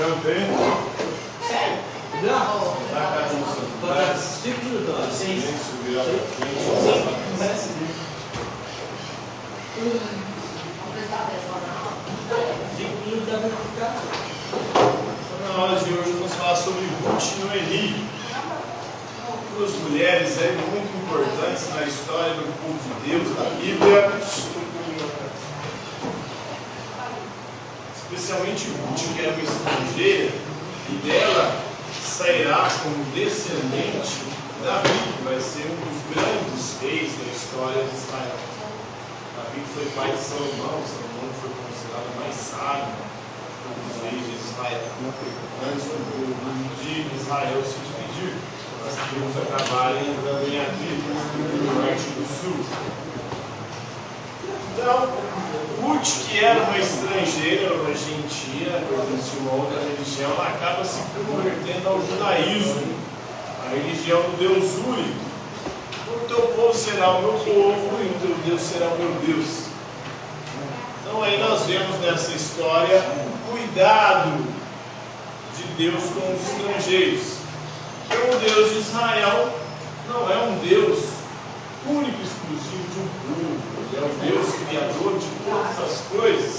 Não tem? Sério? Não. Na casa do Agora, 5 minutos. 6. Parece bem. 5 minutos dá pra ficar. Na aula de hoje vamos falar sobre Ruth e Noemi. Duas mulheres muito importantes na história do povo de Deus, da Bíblia. Especialmente Ruth, que era uma estrangeira, e dela sairá como descendente Davi, que vai ser um dos grandes reis da história de Israel. Davi foi pai de Salomão foi considerado o mais sábio dos reis de Israel. Antes do de Israel se dividir, as tribos acabarem andando em atritos do norte e do sul. Então, Ruth, que era uma estrangeira, uma gentia, pertencia a uma outra religião, ela acaba se convertendo ao judaísmo, a religião do Deus único. O teu povo será o meu povo e o teu Deus será o meu Deus. Então aí nós vemos nessa história o cuidado de Deus com os estrangeiros. Então o Deus de Israel não é um Deus único e exclusivo de um povo. Ele é o Deus criador de todas as coisas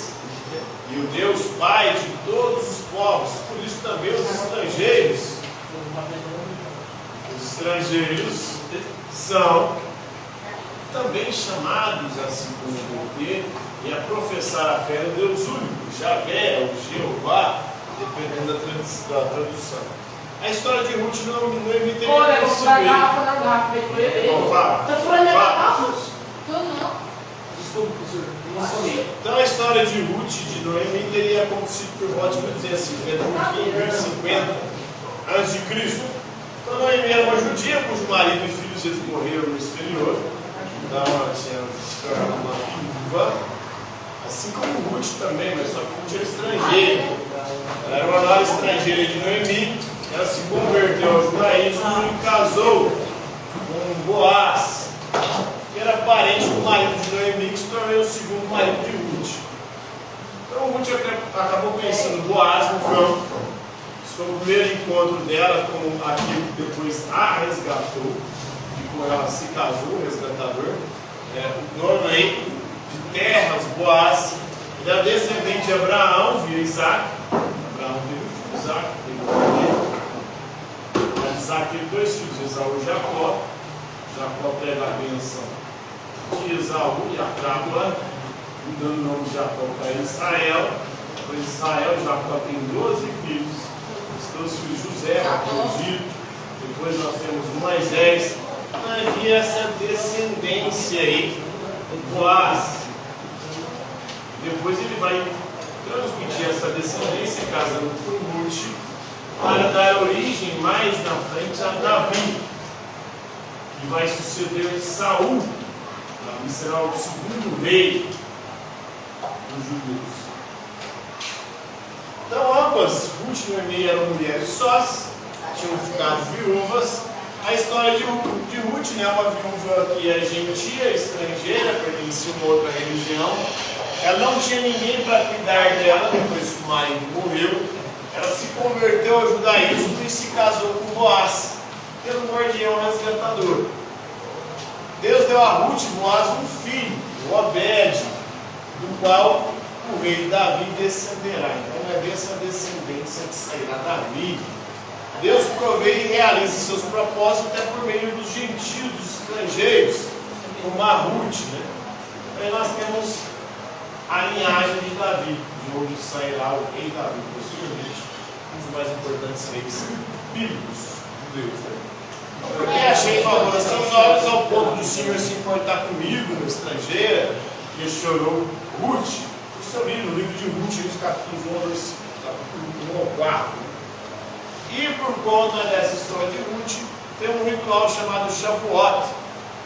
e o Deus Pai de todos os povos. Por isso também os estrangeiros são também chamados assim como ter e a professar a fé do Deus único, Javé ou Jeová, dependendo da tradução. A história de Ruth não me tem olha, eu vou dar garrafa na garrafa. Tá furando a garrafa? Tô não. Desculpa, professor. Então a história de Ruth e de Noemi teria acontecido por volta de 50 a.C. Então Noemi era uma judia cujo marido e filhos eles morreram no exterior. Então ela tinha se tornado uma viúva, assim como Ruth também, mas só que Ruth era estrangeira. Ela era uma nora estrangeira de Noemi. Ela se converteu ao judaísmo e casou com Boaz, que era parente do marido de Noemi, que se tornou o segundo marido de Ruth. Então Ruth acabou conhecendo Boaz no campo. Esse foi o primeiro encontro dela com aquele que depois a resgatou, e com ela se casou, o resgatador. O nome aí de terras, Boaz, ele era descendente de Abraão via Isaac. Abraão teve Isaac, Isaac teve dois filhos, Esaú e Jacó. Jacó pega a bênção de Esaú e a cábula, dando o nome de Jacó para Israel. Depois de Israel, Jacó tem 12 filhos. Os 12 filhos José, Egito. Depois nós temos Moisés. Havia essa descendência aí, o Boaz. Depois ele vai transmitir essa descendência, casando com Ruth, para dar origem mais na frente a Davi, que vai suceder Saul. Davi será o segundo rei dos judeus. Então ambas, Ruth e Noemi, eram mulheres sós, tinham ficado viúvas. A história de Ruth, né, uma viúva que é gentia, estrangeira, pertencia a uma outra religião. Ela não tinha ninguém para cuidar dela depois que o marido morreu. Ela se converteu ao judaísmo e se casou com Boaz, pelo guardião resgatador. Deus deu a Ruth e Boaz um filho, o Obed, do qual o rei Davi descenderá. Então é dessa descendência que sairá Davi. Deus provê e realiza seus propósitos até por meio dos gentios, dos estrangeiros, como a Ruth. Né? Aí nós temos a linhagem de Davi, de onde sairá o rei Davi, possivelmente um dos mais importantes reis bíblicos de Deus. Né? Porque achei favor seus olhos ao ponto do Senhor se importar comigo, uma estrangeira, questionou Ruth. Isso eu li no livro de Ruth, nos capítulos 1 ao 4. E por conta dessa história de Ruth, tem um ritual chamado Shavuot,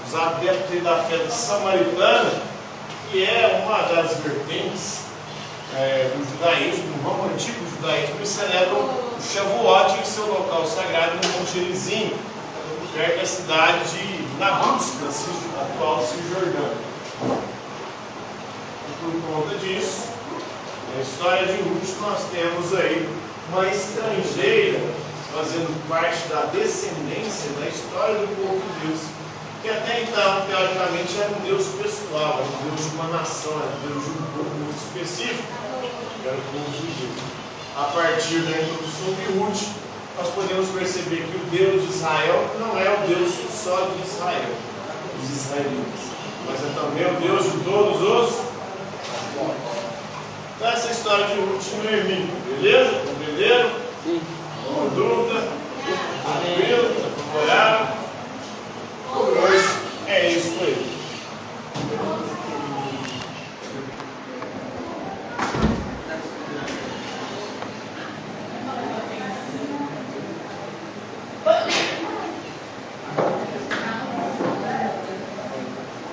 os adeptos da fé samaritana, que é uma das vertentes do judaísmo, do ramo antigo judaísmo, que celebram o Shavuot em seu local sagrado no Monte Gerizim, perto da cidade de Nablus, na atual Cisjordânia. E por conta disso, na história de Ruth, nós temos aí uma estrangeira fazendo parte da descendência da história do povo de Deus, que até então, teoricamente, era um Deus pessoal, era um Deus de uma nação, era um Deus de um povo muito específico, que era o povo judeu. A partir da introdução de Ruth, nós podemos perceber que o Deus de Israel não é o Deus só de Israel, dos israelitas, mas é também o Deus de todos os povos. Então, essa é a história de Ruth e Noemi, beleza? Compreenderam? Sim. Alguma dúvida? Tranquilo? Favorável? Por hoje é isso aí.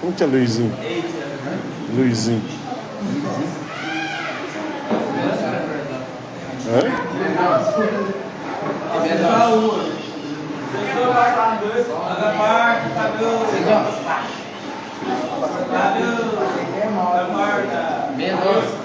Como que é Luizinho? Luizinho. Hã? Só uma. Cada parte, Fábio. Fábio. Marta.